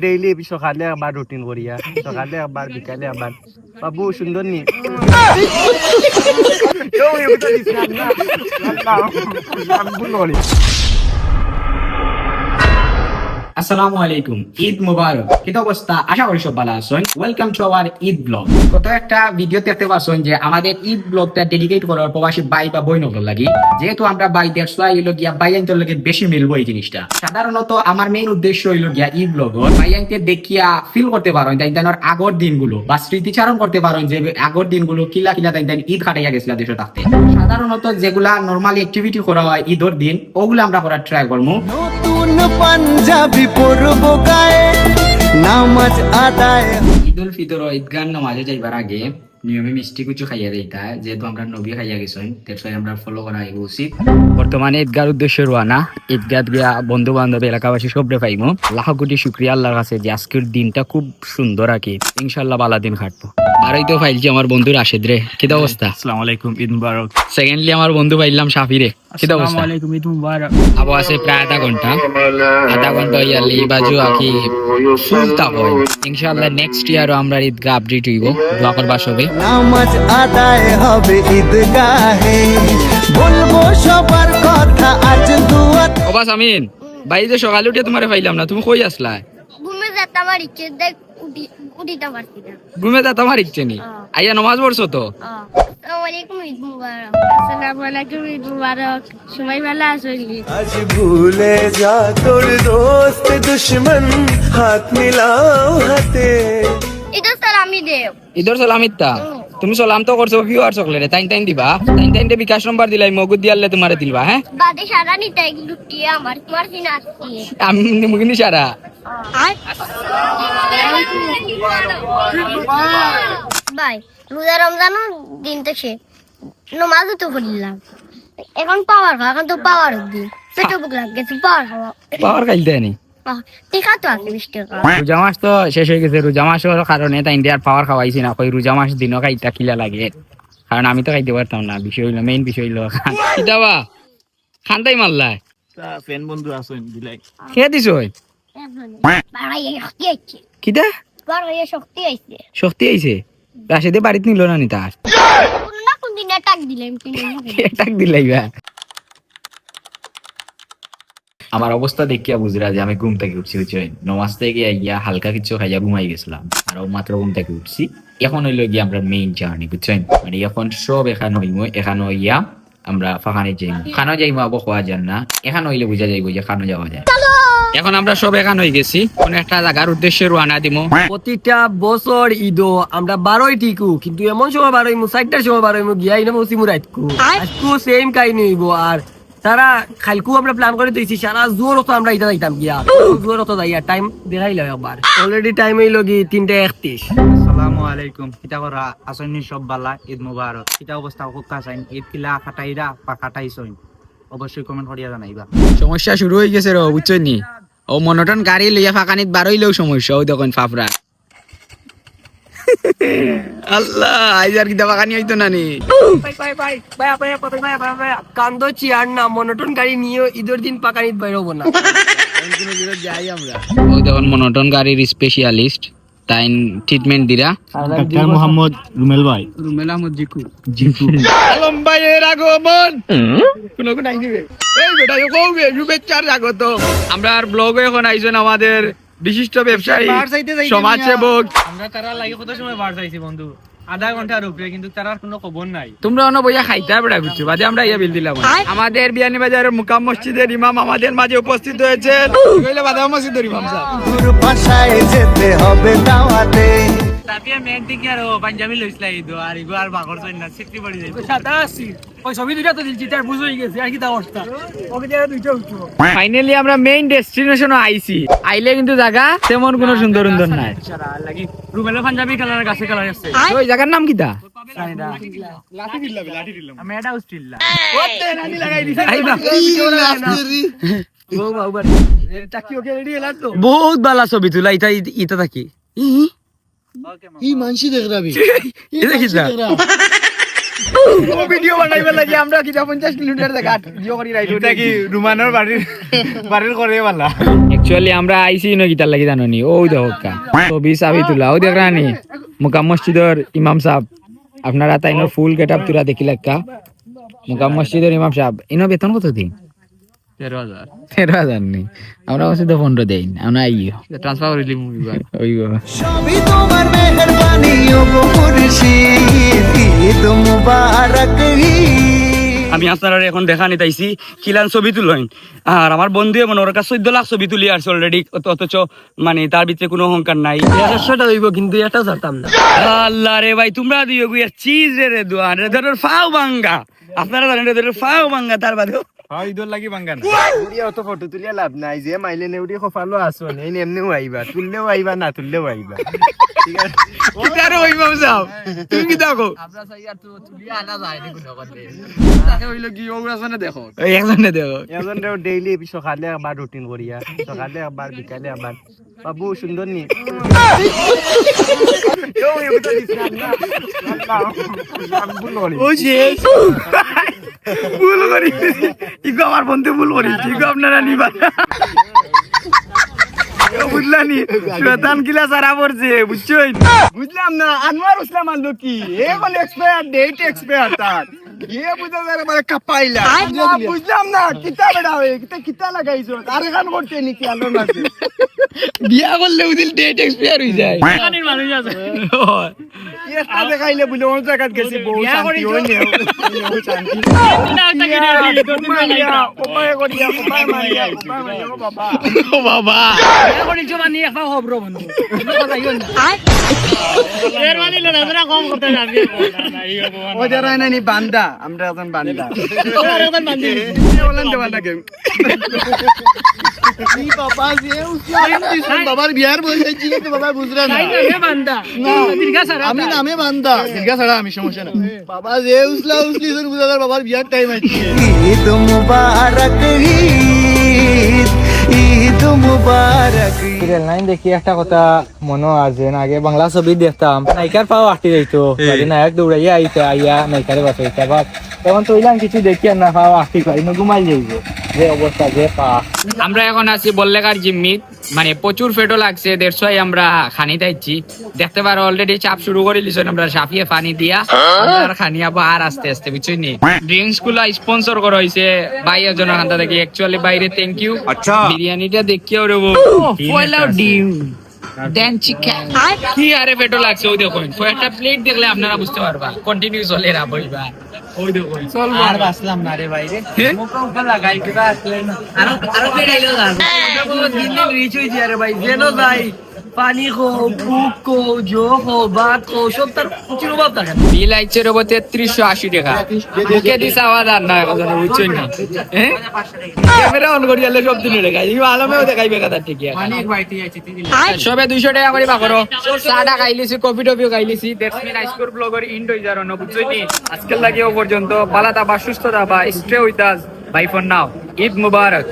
Daily সকালে একবার routine করিয়া সকালে একবার বিকালে একবার বাবু সুন্দর নি আসসালামু আলাইকুম, ঈদ মুবারক। কি অবস্থা? আশা করি সব ভালো আছেন। Welcome to our Eid blog. কত একটা ভিডিও দেখতে পাচ্ছেন যে আমাদের ঈদ ব্লগটা ডেডিকেট করার প্রবাসী ভাই বা বোন হল লাগি, যেহেতু আমরা ভাই দেড়শো হইল গিয়া ভাই আইনতে লগে বেশি মিলবো এই জিনিসটা। সাধারণত আমার মেইন উদ্দেশ্য হইল গিয়া ঈদ ব্লগ ভাই আইনতে দেখিয়া ফিল করতে পারেন তাই তাইনের আগর দিনগুলো বা স্মৃতিচারণ করতে পারেন যে আগর দিনগুলো কিলা কিলা তাই তাই ঈদ কাটাইয়া গেছিল দেশে থাকতে। সাধারণত যেগুলা নর্মালি অ্যাক্টিভিটি করা হয় ঈদের দিন, ওগুলো আমরা করার ট্রাই করবো। নতুন পাঞ্জাবি পরবো গায়ে নামাজ আদায়। ঈদ উল ফিতর ও ঈদগাহ নামাজে যাইবার আগে নিয়মে মিষ্টি কিছু খাইয়া দিতে হয়, যেহেতু আমরা নবী খাইয়া গেছেন তাই আমরা ফলো করা উচিত। বর্তমানে ঈদগার উদ্দেশ্যে রওনা। ঈদগাহ গিয়া বন্ধু বান্ধব এলাকাবাসী সবরে পাইমো। লাখ কোটি শুকরিয়া আল্লাহর কাছে যে আজকের দিনটা খুব সুন্দর আর কি, ইনশাল্লাহ ভালো দিন কাটবো। আর এই তো ফাইলছি আমার বন্ধু রাশেদ রে, কি অবস্থা? আসসালামু আলাইকুম, ঈদ মুবারক। সেকেন্ডলি আমার বন্ধু পাইলাম সাফি রে, কি অবস্থা? আসসালামু আলাইকুম, ঈদ মুবারক। আবো আছে প্রায় আধা ঘন্টা ইয়ারলি এই বাজু আকি ফুল তাপ হয়। ইনশাআল্লাহ নেক্সট ইয়ারও আমরা ঈদগাহ আপডেট হইব, দোয়া করবা সবে। নামাজ আদায় হবে ঈদগাহে, বলবো সবার কথা আজ দুয়া। ও বাস আমিন ভাই, যে সকালে উঠে তোমারে পাইলাম না, তুমি কই আসলা? ঘুমে যেতে আমার ইচ্ছে দেখ উঠিতে পারছি না। ঘুমে যা তোমার ইচ্ছে নি? আইয়া নমাজ পড়ছো তো? আসসালামু আলাইকুম, ঈদ মুবারক। আসসালামু আলাইকুম, ঈদ মুবারক। সবাই ভালো আছেন? আজ ভুলে যা তোর দোস্ত দুশ্মন, হাত মিলাও হাতে। এটা স্যার আমি দেব। ইদর সালামিতা তুমি সালাম তো করছো, ভিউ আর চকলেটে টাইম টাইম দিবা। টাইম টাইম দে বিকাশ নম্বর দিলাই, মগুদ দিয়ালে তোমারে দিলবা। হ্যাঁ বাদে সারা নিতে লুটিয়ে আমার তোমার দিন আসছি। আমি মুগিনি সারা ভাই রোজা রমজানের দিন তো সে নমাজও তো পড়লাম, এখন পাওয়ার খাওয়া, এখন তো পাওয়ার দিন পেটে বুক লাগ গেছে পাওয়ার খাওয়া। পাওয়ার খাইতে নি টিকা তো আছে 20 টাকা। রোজা মাস তো শেষ হয়ে গেছে। রোজা মাসের কারণে তাই ইন্ডিয়ার পাওয়ার খাওয়াইছি না, কই রোজা মাস দিনও খাইতা খিলা লাগে, কারণ আমি তো খাইতে পারতাম না। বিষয় হইলো মেইন বিষয় হইলো কিতাবা খান্তাই মারলাই ফ্রেন্ড বন্ধু আছেন দিলাই খেয়ে দিছ বাড়াইয়ে শক্তি আইছে, কিতা বাড়াইয়ে শক্তি আইছে। শক্তি আইছে। রাশেদে বাড়িতে নিল না নি তার? কোন না কোন দিন টাক দিলাম টাক দিলাই বা। আমার অবস্থা দেখিয়া বুঝরা যে আমি ঘুম থেকে উঠছি, বুঝছেন? নমাজ থেকে গিয়া হালকা কিছু খাইয়া ঘুমাই গেছিলাম, আর মাত্র ঘুম থেকে উঠছি। এখন হইলো গিয়া আমরা মেইন জার্নি, বুঝছেন? মানে এখন সব এখানে হইমু, এখানে হইয়া আমরা ফাঁকানে যাইমু। খানো যাইমু আবো খাওয়া যান না, এখানে হইলে বুঝা যাইব যে খানো যাওয়া যায়। এখন আমরা সব এখানে হয়ে গেছি, কোন একটা জায়গার উদ্দেশ্যে রওনা দিমু। প্রতিটা বছর ঈদও আমরা 12ই টিকু, কিন্তু এমন সময় 12ই 4টার সময় 12ই গিয়াই না মসি মুরাইতকু আজকু সেম কাহিনী হইব। আর তারা খালকু আমরা প্ল্যান করে দিয়েছি সারা জোর তো আমরা এটা যাইতাম গিয়া জোর তো যাইয়া টাইম দেখাইল একবার। অলরেডি টাইম হইল কি 3:31। আসসালামু আলাইকুম, কিতা করা আসনি সব বালা, ঈদ মুবারক। কিতা অবস্থা খুব কাছাইন, ঈদ কিলা কাটাইরা বা কাটাইছইন অবশ্যই কমেন্ট করিয়া জানাইবা। সমস্যা শুরু হয়ে গেছে র, বুঝছেন নি? ও মনোটন গাড়ি লইয়া ফাঁকানিত বারইলেও সমস্যা। ওই দেখুন ফাফরা আল্লাহ আইজার কি ফাঁকানি হইতো না নি? কান্দ চিয়ার না মনোটন গাড়ি নিয়ে ঈদের দিন পাকানিত বাইর হবো না। যাই আমরা। ওই দেখুন মনোটন গাড়ির স্পেশালিস্ট তাই ট্রিটমেন্ট দিরা ডাক্তার মোহাম্মদ রুমেল ভাই। রুমেল আহমদ জিকু আলম ভাইয়ের আগমন কোন কোন আই দিবে। এই বেটা ও কওবে শুভেচ্ছার স্বাগত। আমরা আর ব্লগে এখন আইছেন আমাদের বিশিষ্ট ব্যবসায়ী সমাজসেবক। আমরা তারা লাগে কত সময় বার চাইছি বন্ধু, আধা ঘন্টার উপরে, কিন্তু তার কোনো খবর নাই। তোমরা অন্য বইয়া খাইতে বেড়া বুঝছো, বাদে আমরা ইয়া বিল দিলাম। আমাদের বিয়ানী বাজারের মুকাম মসজিদের ইমাম আমাদের মাঝে উপস্থিত হয়েছেন। কইলে বাদা মসজিদের ইমাম সাহেব দূর ভাষায় যেতে হবে দাওয়াতে। তাপিয়া মেন থেকে আর পাঞ্জাবি লইছলাই দো আর ইগো আর বাগর চইন না সিটি পড়ি যাইব। ওই ছবি দুইটা তো দিলছি তার বুঝ হয়ে গেছে আর কি তা অবস্থা। ওকে দিয়ে দুইটা উঠবো। ফাইনালি আমরা মেইন ডেস্টিনেশনে আইছি। আইলে কিন্তু জায়গা তেমন কোনো সুন্দর সুন্দর নাই। লাগি রুমেল পাঞ্জাবি কালার গাছে কালার আছে। ওই জায়গার নাম কিটা? আমি এটা উস্টিল্লা ওতে নানি লাগাই দিছে। আইবা বহুত বালা ছবি তুলা ইটা ইটা থাকি ই মানসি দেখ রাবি এটা কিটা ও ভিডিও বানাইবে লাগি আমরা কিটা 50 কিলোমিটার জায়গা ভিডিও করি রাইড। এটা কি রুমানের বাড়ির করে বালা। অ্যাকচুয়ালি আমরা আইসি ন গিটার লাগি জানো নি ওই দেখো কা ছবি চাবি তোলা ও দেখ রানি মুকাম মসজিদের ইমাম সাহেব আপনারা তাইনোর ফুল গেটআপ তুলা দেখিলা কা মুকাম মসজিদের ইমাম সাহেব ইনো বেতন কত দিন 13,000 নেই আমরা বসে তো 15 দেই আমরা আইও ট্রান্সফার করিলি মুভি ওই সবই তোমার মেহেরবানি ও গো মুর্শিদ ঈদ মুবারক ঈদ। আমি আপনারা এখন দেখা নিতাইছি কিলান ছবি তুলেন আর আমার বন্ধু মনে ওর কাছে 14 লাখ ছবি তুলি আসছে অলরেডি, অথচ মানে তার ভিতরে কোনো অহংকার নাই। 100টা হইব কিন্তু এটা ছাড়তাম না। আল্লাহ রে ভাই তোমরা দিও গুয়া চিজ রে দোয়ান রে ধরো ফাও ভাঙ্গা, আপনারা জানেন রে ধরো ফাও ভাঙ্গা তার বাদেও ঈদর লাগি বাঙ্গা না অত ফটো তুলিয়া লাভ নাই, যে মাইলে নেউডি খফালো আসো নেই এমনিও আইবা, তুললেও আইবা না তুললেও আইবা। কিতারে হইবাম সাহেব তুমি কি দেখো আমরা চাই আর তো তুলিয়া আনা যায় না কোনো কথা। তাকে হইলো কি ওগুলাছনে দেখো এই একজনে দেখো এখন ডেইলি সকালে একবার রুটিন করিয়া, সকালে একবার বিকালে একবার। বাবু সুন্দর নি ও শেষ ভুল করি ইগো আমার বন্ধু ভুল করি ইগো আপনারা নিবা বুঝলানি শয়তান কিলা সারা পড়ছে বুঝছই বুঝলাম না। আনোয়ার ইসলাম আনলো কি এ বলে এক্সপায়ার ডেট এক্সপায়ার তার এ বুঝা যায় মানে কাপাইলা বুঝলাম না। কিতা বেড়া হয়ে কিতা লাগাইছো আর এখান করতে নি কি আলো না বিয়া করলে ওদিন ডেট এক্সপায়ার হই যায় এটা দেখাইলে বলে ওই জায়গা গেছি বউ শান্তি হই নে ও শান্তি ওপায় করিয়া ওপায় মারিয়া ও বাবা ও বাবা এখন কিছু মানি একটা খবর বন্ধু কথা ইও না। এর মানি লো না কম করতে যাবি ও যারা নানি বান্দা আমরা এখন বান্দা তোমার এখন মানি বলেন দেওয়া লাগে কি বাবা যে উসলাম দিছেন বাবার বিয়ার বলতে জিগে তো বাবা বুঝরা না আমি বান্দা দীর্ঘা সারা আমি নামে বান্দা দীর্ঘা ছাড়া আমি সমস্যা না বাবা যে উসলা উসলি দিন বুঝাদার বাবার বিয়ার টাইম আছে ঈদ মুবারক ঈদ ঈদ মুবারক সিরিয়াল 9 দেখি একটা কথা মনে আছে না, আগে বাংলা ছবি দেখতাম নায়িকার পাও আটকে যাইতো, নায়ক দৌড়াইয়া আইতে আইয়া নায়িকারে বাঁচাইতে, তখন তো ইলাম কিছু দেখি আর না পাও আটকে পাই ঘুমাই যাইব যে অবস্থা যে পা। আমরা এখন আছি বল্লেকার জিম্মি, মানে প্রচুর ফেটো লাগছে 150 আমরা খানি দিচ্ছি দেখতে পারো অলরেডি চাপ শুরু করে দিয়েছি আমরা সাফিয়ে পানি দিয়া আর খানি আবার আর আস্তে আস্তে বুঝছই নি। ড্রিঙ্কস গুলা স্পন্সর করা হয়েছে ভাইয়ের জন্য খান্তা থেকে, অ্যাকচুয়ালি বাইরে থ্যাংক ইউ। বিরিয়ানিটা দেখিও রে পয়লাও ডিম দেন চিকেন কি আরে ফেটো লাগছে ওই দেখুন একটা প্লেট দেখলে আপনারা বুঝতে পারবা কন্টিনিউ চলে রা বইবা ওই দেখুন চল আর বাসলাম না রে ভাই রে মুখে উপর লাগাই কিবা আসলে না আরো বেড়াইলো না দিন দিন রিচ হইছে আরে ভাই যেন যাই পানি খো বুক কো জো খো ভাত খো সব তার কিছু অভাব থাকে না। বিল আইছে রব 3380 টাকা মুখে দিস আওয়াজ আর না কথা বুঝছেন না ক্যামেরা অন করি আলে সব দিনে দেখাই এই আলমেও দেখাইবে কথা ঠিক আছে অনেক বাইতে যাইছে সবে 200 টাকা করে বাকরো চাটা খাইলিছি কফি টফিও খাইলিছি দ্যাটস মিন আইসকোর ব্লগার ইন্ড হই যারো না বুঝছই নি আজকাল লাগে ও পর্যন্ত ভালো থাকবা সুস্থ থাকবা stay with us bye for now Eid Mubarak.